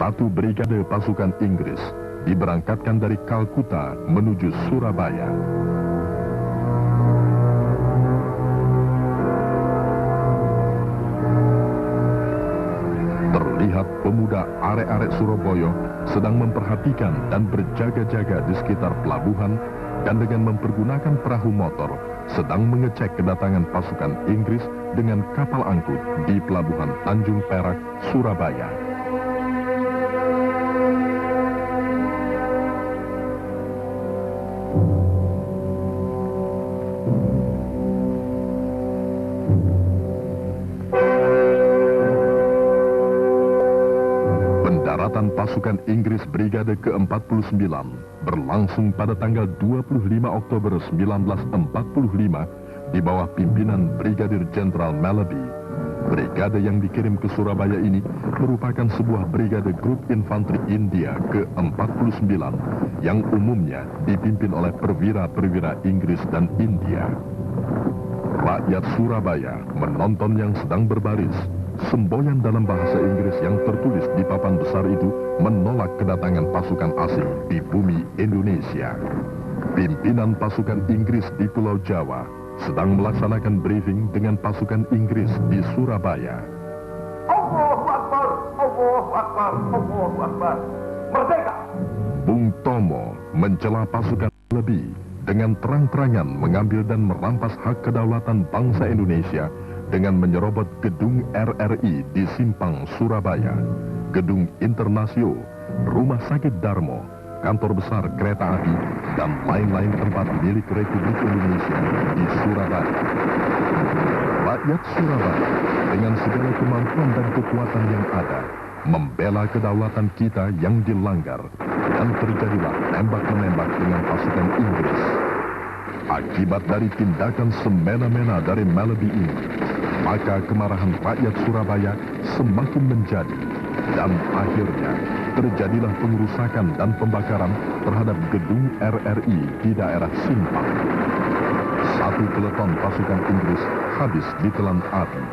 Satu brigade pasukan Inggris diberangkatkan dari Kalkuta menuju Surabaya. Terlihat pemuda arek-arek Surabaya sedang memperhatikan dan berjaga-jaga di sekitar pelabuhan dan dengan mempergunakan perahu motor sedang mengecek kedatangan pasukan Inggris dengan kapal angkut di pelabuhan Tanjung Perak, Surabaya. Pendaratan pasukan Inggris Brigade ke-49 berlangsung pada tanggal 25 Oktober 1945 di bawah pimpinan Brigadir Jenderal Malaby. Brigade yang dikirim ke Surabaya ini merupakan sebuah brigade grup infanteri India ke-49 yang umumnya dipimpin oleh perwira-perwira Inggris dan India. Rakyat Surabaya menonton yang sedang berbaris. Semboyan dalam bahasa Inggris yang tertulis di papan besar itu menolak kedatangan pasukan asing di bumi Indonesia. Pimpinan pasukan Inggris di Pulau Jawa sedang melaksanakan briefing dengan pasukan Inggris di Surabaya. Allahu Akbar, Allahu Akbar, Allahu Akbar. Merdeka! Bung Tomo mencela pasukan lebih dengan terang-terangan mengambil dan merampas hak kedaulatan bangsa Indonesia dengan menyerobot gedung RRI di Simpang, Surabaya, gedung Internasio, Rumah Sakit Darmo, kantor besar kereta api, dan lain-lain tempat milik Republik Indonesia di Surabaya. Rakyat Surabaya dengan segala kemampuan dan kekuatan yang ada membela kedaulatan kita yang dilanggar, dan terjadilah tembak-menembak dengan pasukan Inggris. Akibat dari tindakan semena-mena dari Malaby ini, maka kemarahan rakyat Surabaya semakin menjadi, dan akhirnya terjadilah pengerusakan dan pembakaran terhadap gedung RRI di daerah Simpang. Satu peleton pasukan Inggris habis ditelan api.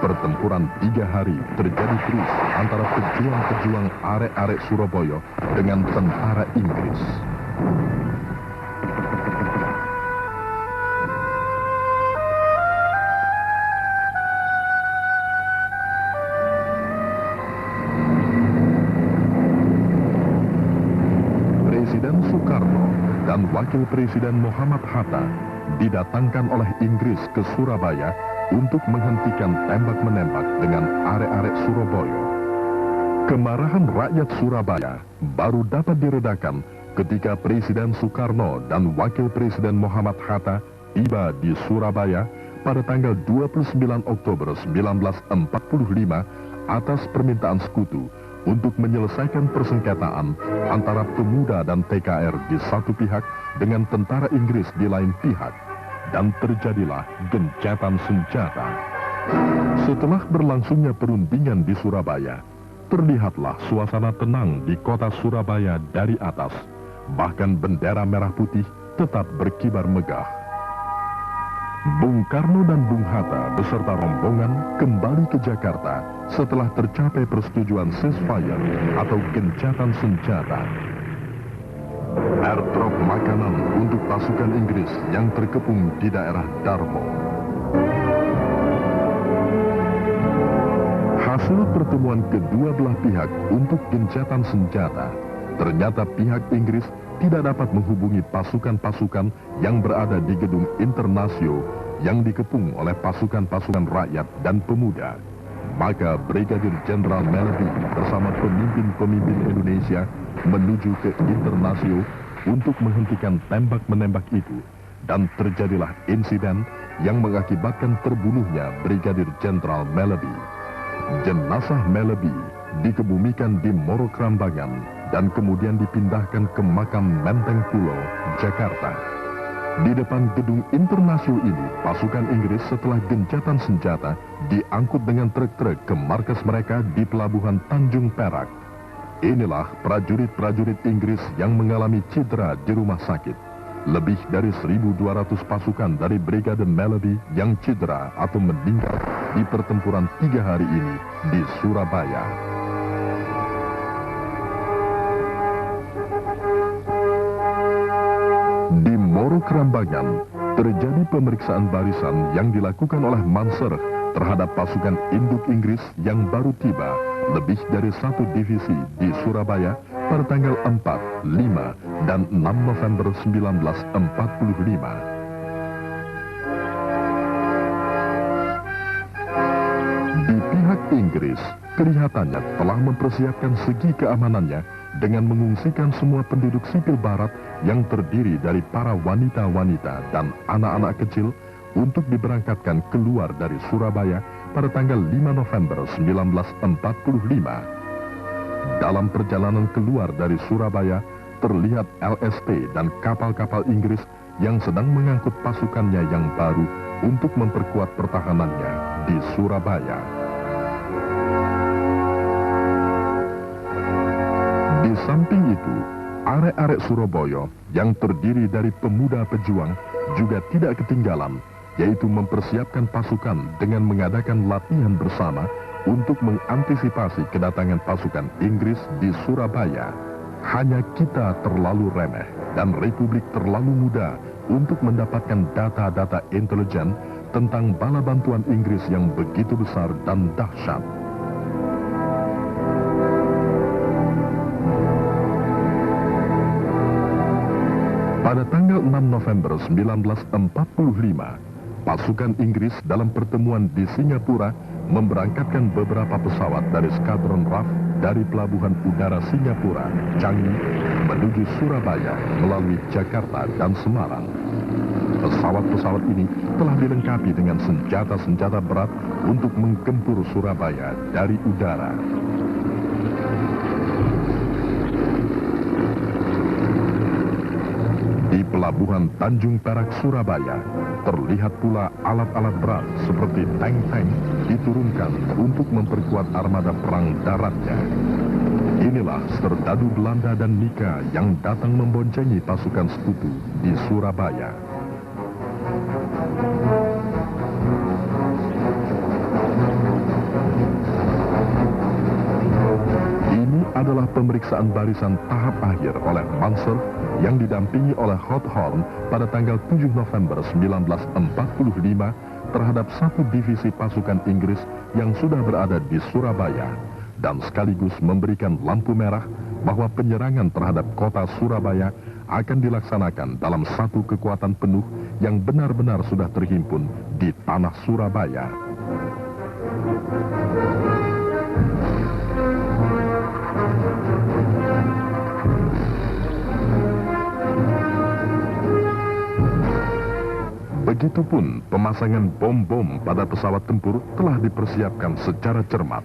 Pertempuran 3 hari terjadi terus antara pejuang-pejuang arek-arek Surabaya dengan tentara Inggris. Presiden Soekarno dan Wakil Presiden Muhammad Hatta didatangkan oleh Inggris ke Surabaya untuk menghentikan tembak-menembak dengan arek-arek Surabaya. Kemarahan rakyat Surabaya baru dapat diredakan ketika Presiden Soekarno dan Wakil Presiden Muhammad Hatta tiba di Surabaya pada tanggal 29 Oktober 1945 atas permintaan sekutu untuk menyelesaikan persengketaan antara pemuda dan TKR di satu pihak dengan tentara Inggris di lain pihak, dan terjadilah gencatan senjata. Setelah berlangsungnya perundingan di Surabaya, terlihatlah suasana tenang di kota Surabaya dari atas, bahkan bendera merah putih tetap berkibar megah. Bung Karno dan Bung Hatta beserta rombongan kembali ke Jakarta setelah tercapai persetujuan ceasefire atau gencatan senjata. Airdrop makanan untuk pasukan Inggris yang terkepung di daerah Darmo. Hasil pertemuan kedua belah pihak untuk gencatan senjata, ternyata pihak Inggris tidak dapat menghubungi pasukan-pasukan yang berada di gedung Internasio yang dikepung oleh pasukan-pasukan rakyat dan pemuda. Maka Brigadir Jenderal Malaby bersama pemimpin-pemimpin Indonesia menuju ke Internasio untuk menghentikan tembak-menembak itu, dan terjadilah insiden yang mengakibatkan terbunuhnya Brigadir Jenderal Malaby. Jenazah Malaby dikebumikan di Morokrambangan dan kemudian dipindahkan ke makam Menteng Pulo, Jakarta. Di depan gedung Internasio ini, pasukan Inggris setelah gencatan senjata diangkut dengan truk-truk ke markas mereka di pelabuhan Tanjung Perak. Inilah prajurit-prajurit Inggris yang mengalami cedera di rumah sakit. Lebih dari 1.200 pasukan dari Brigade Malaby yang cedera atau meninggal di pertempuran 3 hari ini di Surabaya. Di Moro Kerambangan, terjadi pemeriksaan barisan yang dilakukan oleh Mansur terhadap pasukan induk Inggris yang baru tiba lebih dari satu divisi di Surabaya pada tanggal 4, 5, dan 6 November 1945. Di pihak Inggris, kelihatannya telah mempersiapkan segi keamanannya dengan mengungsikan semua penduduk sipil barat yang terdiri dari para wanita-wanita dan anak-anak kecil untuk diberangkatkan keluar dari Surabaya pada tanggal 5 November 1945. Dalam perjalanan keluar dari Surabaya, terlihat LST dan kapal-kapal Inggris yang sedang mengangkut pasukannya yang baru untuk memperkuat pertahanannya di Surabaya. Di samping itu, arek-arek Surabaya yang terdiri dari pemuda pejuang juga tidak ketinggalan, yaitu mempersiapkan pasukan dengan mengadakan latihan bersama untuk mengantisipasi kedatangan pasukan Inggris di Surabaya. Hanya kita terlalu remeh dan Republik terlalu muda untuk mendapatkan data-data intelijen tentang bala bantuan Inggris yang begitu besar dan dahsyat. Pada tanggal 6 November 1945, pasukan Inggris dalam pertemuan di Singapura memberangkatkan beberapa pesawat dari Skadron RAF dari Pelabuhan Udara Singapura, Changi, menuju Surabaya melalui Jakarta dan Semarang. Pesawat-pesawat ini telah dilengkapi dengan senjata-senjata berat untuk menggempur Surabaya dari udara. Di Pelabuhan Tanjung Perak, Surabaya, terlihat pula alat-alat berat seperti tank-tank diturunkan untuk memperkuat armada perang daratnya. Inilah serdadu Belanda dan Nika yang datang memboncengi pasukan sekutu di Surabaya. Ini adalah pemeriksaan barisan tahap akhir oleh Mansur yang didampingi oleh Hawthorne pada tanggal 7 November 1945 terhadap satu divisi pasukan Inggris yang sudah berada di Surabaya, dan sekaligus memberikan lampu merah bahwa penyerangan terhadap kota Surabaya akan dilaksanakan dalam satu kekuatan penuh yang benar-benar sudah terhimpun di tanah Surabaya. Begitupun pemasangan bom-bom pada pesawat tempur telah dipersiapkan secara cermat.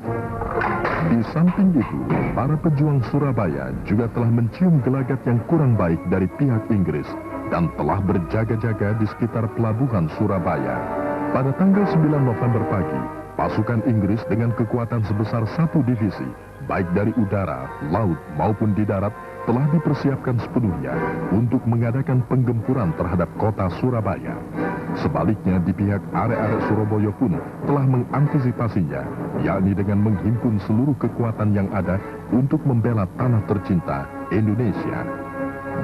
Di samping itu, para pejuang Surabaya juga telah mencium gelagat yang kurang baik dari pihak Inggris dan telah berjaga-jaga di sekitar pelabuhan Surabaya. Pada tanggal 9 November pagi, pasukan Inggris dengan kekuatan sebesar satu divisi, baik dari udara, laut maupun di darat, telah dipersiapkan sepenuhnya untuk mengadakan penggempuran terhadap kota Surabaya. Sebaliknya di pihak arek-arek Surabaya pun telah mengantisipasinya, yakni dengan menghimpun seluruh kekuatan yang ada untuk membela tanah tercinta Indonesia.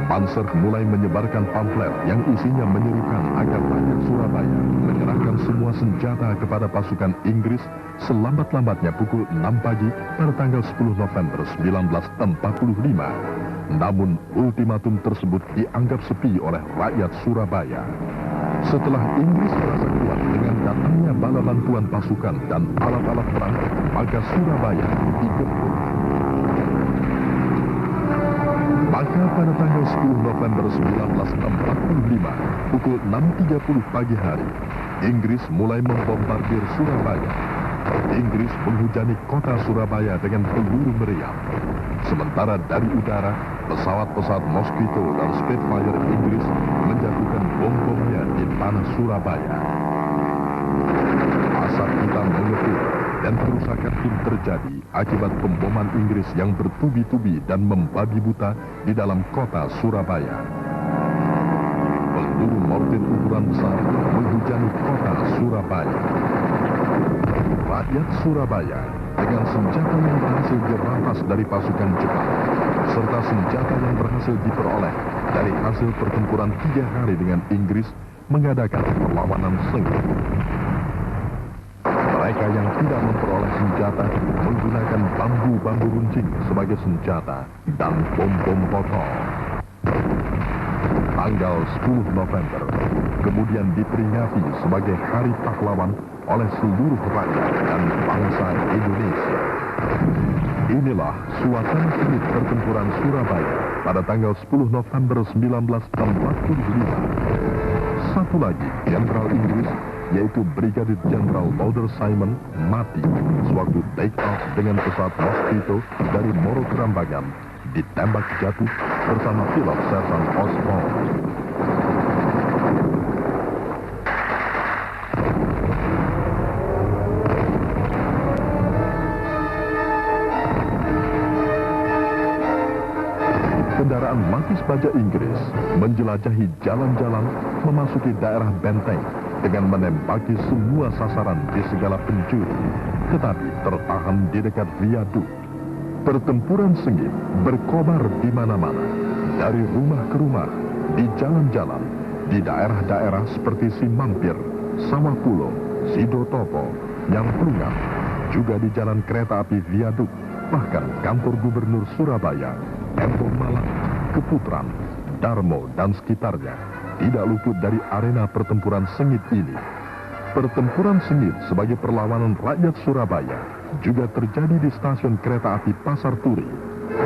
Mansur mulai menyebarkan pamflet yang isinya menyerukan agar rakyat Surabaya menyerahkan semua senjata kepada pasukan Inggris selambat-lambatnya pukul 6 pagi pada tanggal 10 November 1945. Namun ultimatum tersebut dianggap sepi oleh rakyat Surabaya. Setelah Inggris merasa kuat dengan datangnya bala bantuan pasukan dan alat-alat perang, maka Surabaya digempur. Maka pada tanggal 10 November 1945, pukul 6.30 pagi hari, Inggris mulai membombardir Surabaya. Inggris menghujani kota Surabaya dengan peluru meriam. Sementara dari udara, pesawat-pesawat Mosquito dan Spitfire Inggris menjatuhkan bom-bomnya di tanah Surabaya. Asap hitam mengepul dan kerusakan pun terjadi akibat pemboman Inggris yang bertubi-tubi dan membabi buta di dalam kota Surabaya. Peluru mortir ukuran besar menghujani kota Surabaya. Rakyat Surabaya dengan senjata yang berhasil dirampas dari pasukan Jepang serta senjata yang berhasil diperoleh dari hasil pertempuran 3 hari dengan Inggris mengadakan perlawanan sengit. Mereka yang tidak memperoleh senjata menggunakan bambu-bambu runcing sebagai senjata dan bom-bom botol. Tanggal 10 November kemudian diperingati sebagai Hari Pahlawan oleh seluruh rakyat dan bangsa Indonesia. Inilah suasana sengit pertempuran Surabaya pada tanggal 10 November 1945. Satu lagi Jenderal Inggris, yaitu Brigadir Jenderal Lauder Simon, mati sewaktu take off dengan pesawat Mosquito dari Moro Kerambangan, ditembak jatuh bersama pilot Sersan Osborne. Kendaraan lapis baja Inggris menjelajahi jalan-jalan memasuki daerah benteng dengan menembaki semua sasaran di segala penjuru, tetapi tertahan di dekat viaduk. Pertempuran sengit berkobar di mana-mana, dari rumah ke rumah, di jalan-jalan, di daerah-daerah seperti Simampir, Sawah-Pulo, Sidotopo, Nyamplungan, juga di jalan kereta api viaduk, bahkan kantor gubernur Surabaya, Embong Malang, Keputran, Darmo, dan sekitarnya tidak luput dari arena pertempuran sengit ini. Pertempuran sengit sebagai perlawanan rakyat Surabaya juga terjadi di stasiun kereta api Pasar Turi,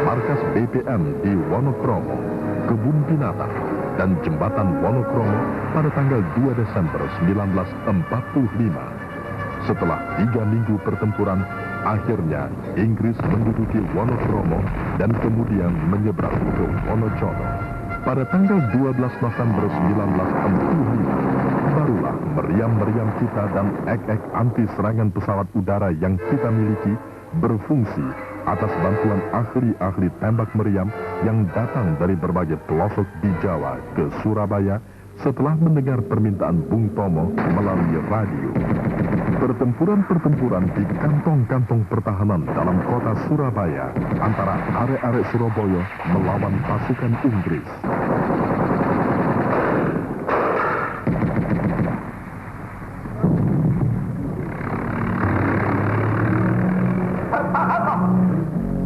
markas BPM di Wonokromo, Kebun Binatang, dan Jembatan Wonokromo pada tanggal 2 Desember 1945. Setelah 3 minggu pertempuran, akhirnya Inggris menduduki Wonokromo dan kemudian menyeberang ke Wonosobo. Pada tanggal 12 November 1945, barulah meriam-meriam kita dan ek-ek anti serangan pesawat udara yang kita miliki berfungsi atas bantuan ahli-ahli tembak meriam yang datang dari berbagai pelosok di Jawa ke Surabaya setelah mendengar permintaan Bung Tomo melalui radio. Pertempuran-pertempuran di kantong-kantong pertahanan dalam kota Surabaya antara arek-arek Surabaya melawan pasukan Inggris.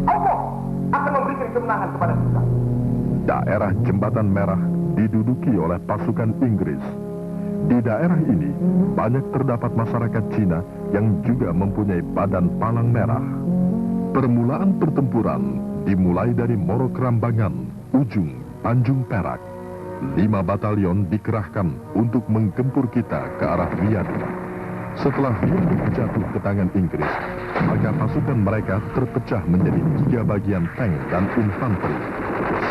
Allah akan memberikan kemenangan kepada kita. Daerah Jembatan Merah diduduki oleh pasukan Inggris. Di daerah ini banyak terdapat masyarakat Cina yang juga mempunyai badan palang merah. Permulaan pertempuran dimulai dari Moro Kerambangan, ujung Tanjung Perak. 5 batalion dikerahkan untuk menggempur kita ke arah viaduk. Setelah viaduk jatuh ke tangan Inggris, maka pasukan mereka terpecah menjadi 3 bagian tank dan infanteri.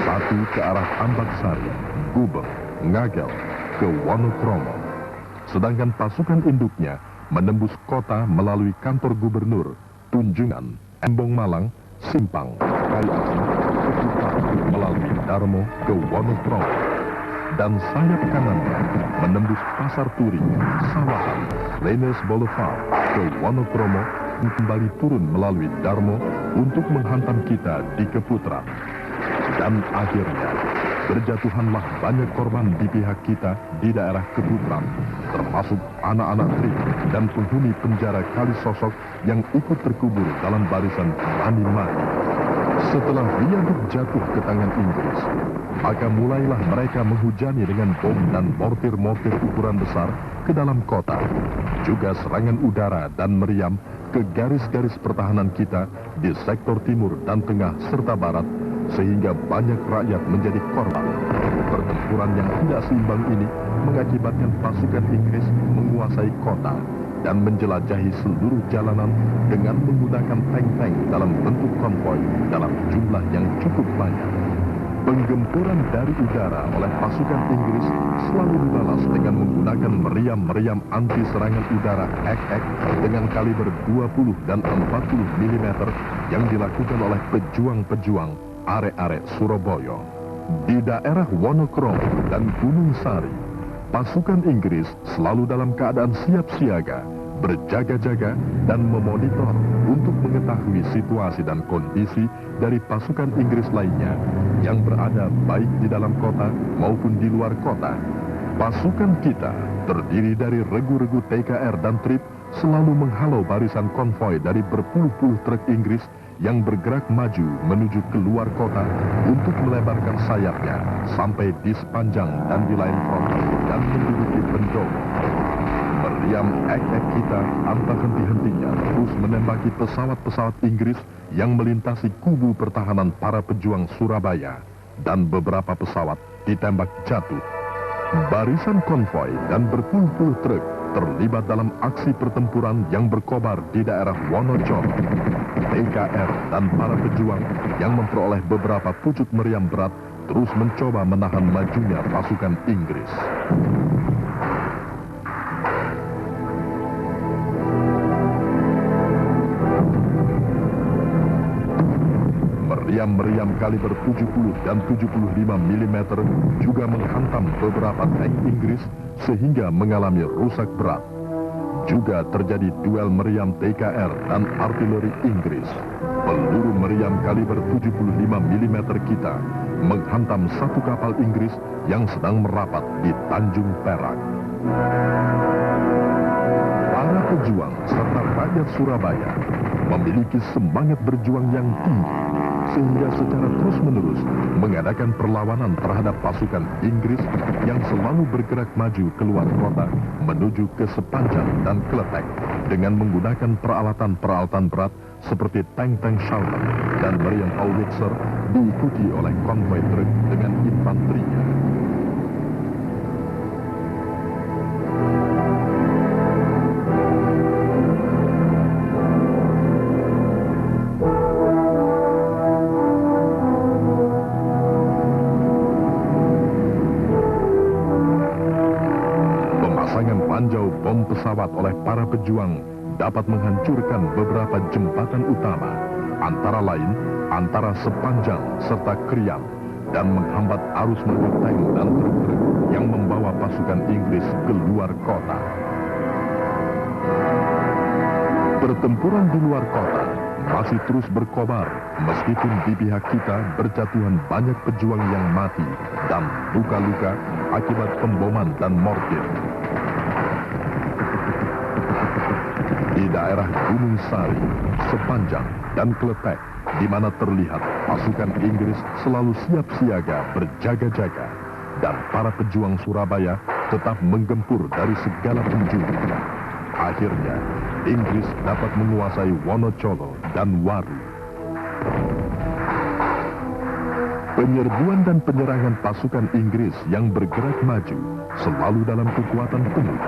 Satu ke arah Ambaksari, Gubeng, Ngagel, ke Wonokromo. Sedangkan pasukan induknya menembus kota melalui kantor gubernur, Tunjungan, Embong Malang, Simpang, Kaliasin, Keputran, melalui Darmo ke Wonokromo. Dan sayap kanannya menembus Pasar Turi, Sawahan, Lenes Boulevard ke Wonokromo dan kembali turun melalui Darmo untuk menghantam kita di Keputran. Dan akhirnya berjatuhanlah banyak korban di pihak kita di daerah Keputran, termasuk anak-anak Trik dan penghuni penjara Kalisosok yang ikut terkubur dalam barisan berani mati. Setelah viaduk jatuh ke tangan Inggris, maka mulailah mereka menghujani dengan bom dan mortir-mortir ukuran besar ke dalam kota, juga serangan udara dan meriam ke garis-garis pertahanan kita di sektor timur dan tengah serta barat, sehingga banyak rakyat menjadi korban. Pertempuran yang tidak seimbang ini mengakibatkan pasukan Inggris menguasai kota dan menjelajahi seluruh jalanan dengan menggunakan tank-tank dalam bentuk konvoi dalam jumlah yang cukup banyak. Penggempuran dari udara oleh pasukan Inggris selalu dibalas dengan menggunakan meriam-meriam anti serangan udara ek-ek dengan kaliber 20 dan 40 mm yang dilakukan oleh pejuang-pejuang arek-arek Surabaya. Di daerah Wonokromo dan Gunung Sari, pasukan Inggris selalu dalam keadaan siap siaga, berjaga-jaga dan memonitor untuk mengetahui situasi dan kondisi dari pasukan Inggris lainnya yang berada baik di dalam kota maupun di luar kota. Pasukan kita terdiri dari regu-regu TKR dan TRIP selalu menghalau barisan konvoi dari berpuluh-puluh truk Inggris yang bergerak maju menuju keluar kota untuk melebarkan sayapnya sampai di sepanjang dan di lain front dan menduduki pendopo. Meriam ek-ek kita tanpa henti-hentinya terus menembaki pesawat-pesawat Inggris yang melintasi kubu pertahanan para pejuang Surabaya, dan beberapa pesawat ditembak jatuh. Barisan konvoi dan berpuluh-puluh truk terlibat dalam aksi pertempuran yang berkobar di daerah Wonocolo. TKR dan para pejuang yang memperoleh beberapa pucuk meriam berat terus mencoba menahan majunya pasukan Inggris. Meriam-meriam kaliber 70 dan 75 mm juga menghantam beberapa tank Inggris sehingga mengalami rusak berat. Juga terjadi duel meriam TKR dan artileri Inggris. Peluru meriam kaliber 75 mm kita menghantam satu kapal Inggris yang sedang merapat di Tanjung Perak. Para pejuang serta rakyat Surabaya memiliki semangat berjuang yang tinggi, sehingga secara terus-menerus mengadakan perlawanan terhadap pasukan Inggris yang selalu bergerak maju keluar kota menuju ke Sepanjang dan Kletek dengan menggunakan peralatan-peralatan berat seperti tank-tank Shelton dan meriam Howitzer, diikuti oleh konvoi truk dengan infanterinya. Ranjau bom pesawat oleh para pejuang dapat menghancurkan beberapa jembatan utama, antara lain antara Sepanjang serta Krian, dan menghambat arus maju tank dan truk-truk yang membawa pasukan Inggris keluar kota. Pertempuran di luar kota masih terus berkobar meskipun di pihak kita berjatuhan banyak pejuang yang mati dan luka-luka akibat pemboman dan mortir. Di daerah Gunung Sari, Sepanjang, dan Kletek, di mana terlihat pasukan Inggris selalu siap siaga berjaga-jaga, dan para pejuang Surabaya tetap menggempur dari segala penjuru. Akhirnya, Inggris dapat menguasai Wonocolo dan Waru. Penyerbuan dan penyerangan pasukan Inggris yang bergerak maju selalu dalam kekuatan penuh.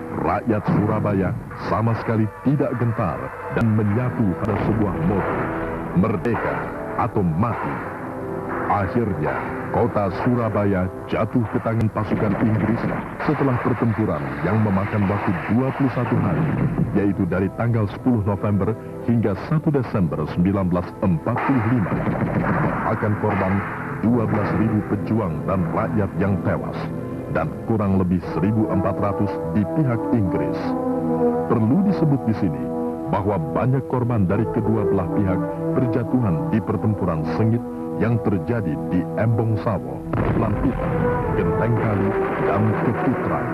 Rakyat Surabaya sama sekali tidak gentar dan menyatu pada sebuah moto, merdeka atau mati. Akhirnya, kota Surabaya jatuh ke tangan pasukan Inggris setelah pertempuran yang memakan waktu 21 hari, yaitu dari tanggal 10 November hingga 1 Desember 1945. Memakan korban 12.000 pejuang dan rakyat yang tewas, dan kurang lebih 1.400 di pihak Inggris. Perlu disebut di sini bahwa banyak korban dari kedua belah pihak berjatuhan di pertempuran sengit yang terjadi di Embong Sawo, Lampitan, Genteng Kali, dan Kepitran.